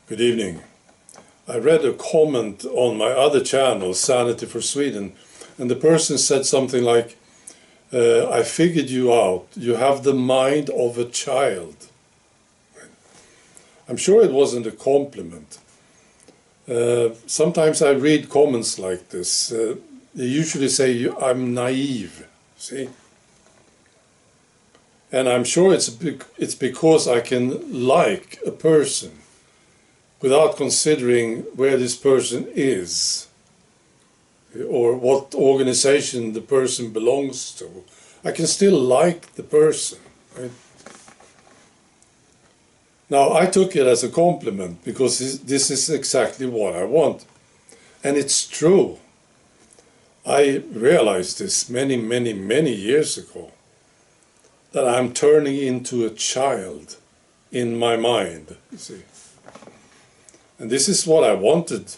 Good evening. I read a comment on my other channel, Sanity for Sweden, and the person said something like, I figured you out. You have the mind of a child. I'm sure it wasn't a compliment. Sometimes I read comments like this. They usually say, I'm naive, see? And I'm sure it's because I can like a person without considering where this person is or what organization the person belongs to. I can still like the person, right? Now, I took it as a compliment because this is exactly what I want. And it's true. I realized this many years ago, that I'm turning into a child in my mind, you see. And this is what I wanted.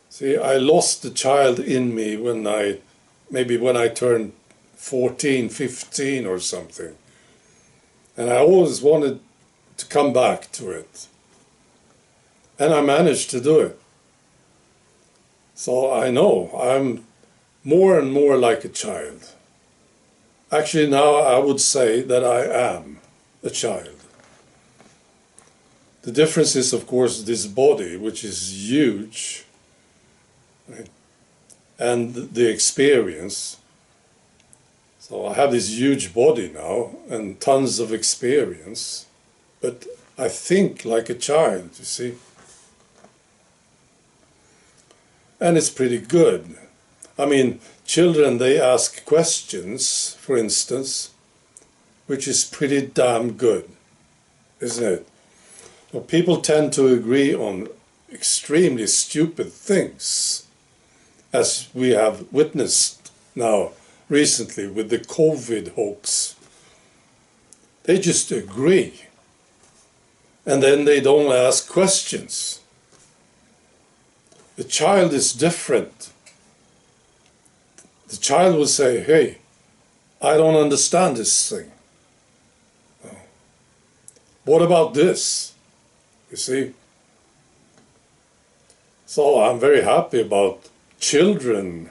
See, I lost the child in me when I turned 14, 15 or something. And I always wanted to come back to it. And I managed to do it. So I know I'm more and more like a child. Actually, now I would say that I am a child. The difference is, of course, this body, which is huge, right? And the experience. So I have this huge body now and tons of experience, but I think like a child, you see. And it's pretty good. I mean, children, they ask questions, for instance, which is pretty damn good, isn't it? Well, people tend to agree on extremely stupid things, as we have witnessed now recently with the COVID hoax. They just agree, and then they don't ask questions. The child is different. The child will say, hey, I don't understand this thing. What about this? You see? So I'm very happy about children.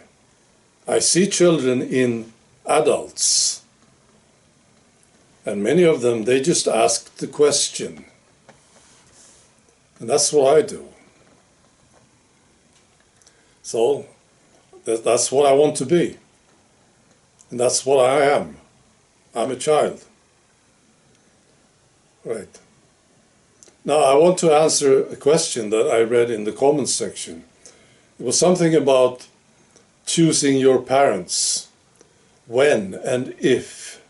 I see children in adults. And many of them, they just ask the question. And that's what I do. So that's what I want to be. And that's what I am. I'm a child. Right. Now I want to answer a question that I read in the comments section. It was something about choosing your parents. When and if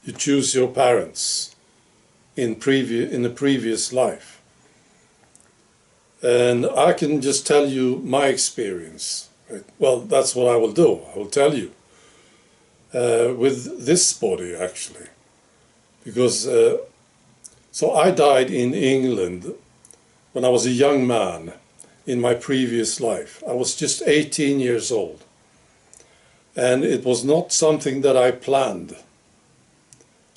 you choose your parents in a previous life. And I can just tell you my experience. Right? Well, that's what I will do. I will tell you. With this body, actually. Because, so I died in England when I was a young man in my previous life. I was just 18 years old. And it was not something that I planned.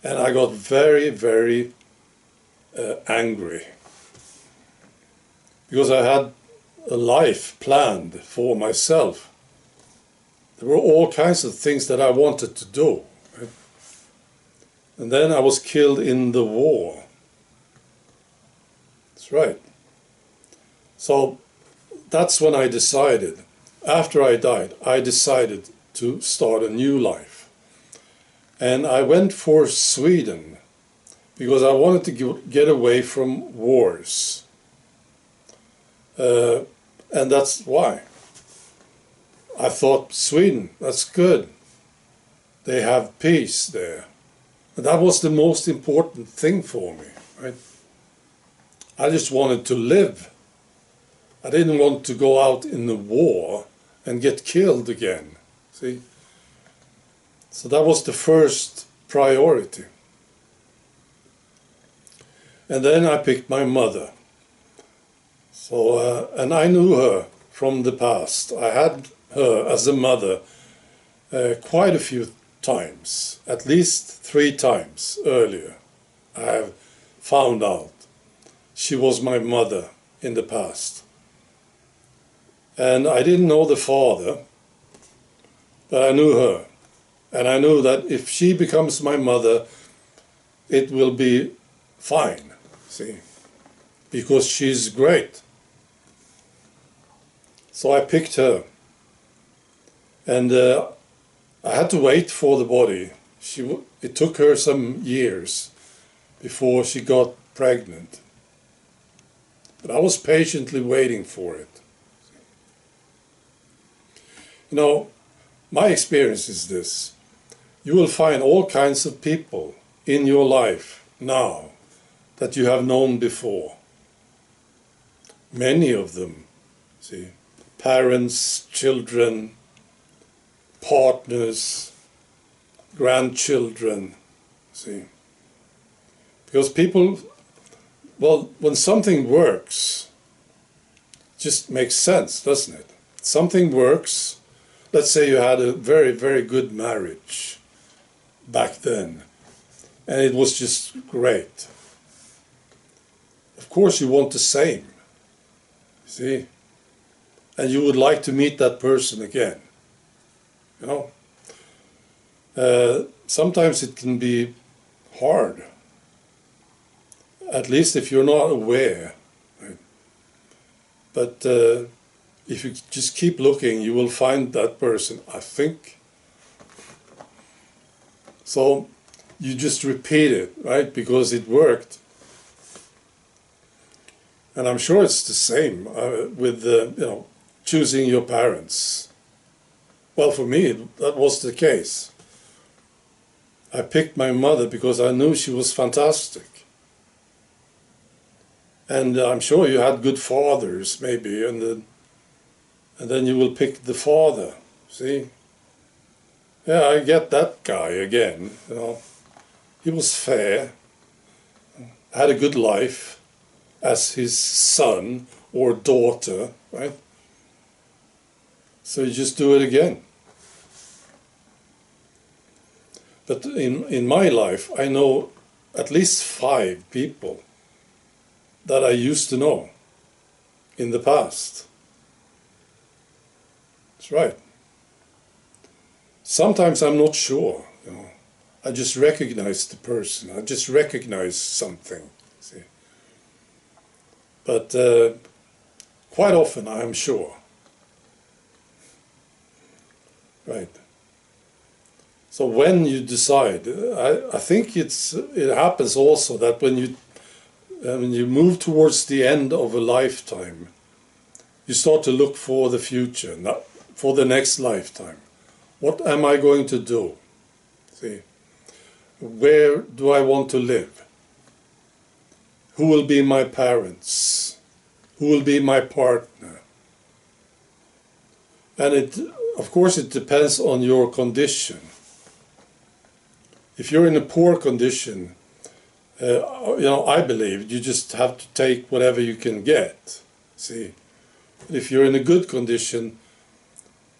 And I got very angry. Because I had a life planned for myself. There were all kinds of things that I wanted to do. Right? And then I was killed in the war. That's right. So that's when I decided, after I died, I decided to start a new life. And I went for Sweden because I wanted to get away from wars. And that's why. I thought, Sweden, that's good. They have peace there. And that was the most important thing for me, right? I just wanted to live. I didn't want to go out in the war and get killed again, see? So that was the first priority. And then I picked my mother. So, and I knew her from the past. I had her as a mother quite a few times, at least 3 times earlier, I have found out. she was my mother in the past. And I didn't know the father, but I knew her. And I knew that if she becomes my mother, it will be fine, see, because she's great. So I picked her. And I had to wait for the body. It took her some years before she got pregnant. But I was patiently waiting for it. You know, my experience is this. You will find all kinds of people in your life now that you have known before. Many of them, see, parents, children, partners, grandchildren, see. Because people, well, when something works, it just makes sense, doesn't it? Something works. Let's say you had a very, very good marriage back then, and it was just great. Of course you want the same, see? And you would like to meet that person again, you know? Sometimes it can be hard, at least if you're not aware. Right? But if you just keep looking, you will find that person, I think. So you just repeat it, right? Because it worked. And I'm sure it's the same with choosing your parents. Well, for me, that was the case. I picked my mother because I knew she was fantastic. And I'm sure you had good fathers, maybe, and then you will pick the father, see? Yeah, I get that guy again, you know. He was fair, had a good life as his son or daughter, right? So you just do it again. But in my life, I know at least 5 people that I used to know in the past. That's right. Sometimes I'm not sure, you know. I just recognize the person. I just recognize something, see. But quite often I'm sure. Right. So when you decide, I think it happens also that when you move towards the end of a lifetime, you start to look for the future, not for the next lifetime. What am I going to do? See, where do I want to live? Who will be my parents? Who will be my partner? And of course, it depends on your condition. If you're in a poor condition, I believe you just have to take whatever you can get. See, if you're in a good condition,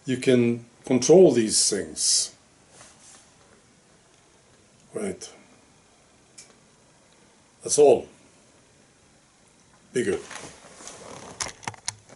you can control these things. Right. That's all. Be good.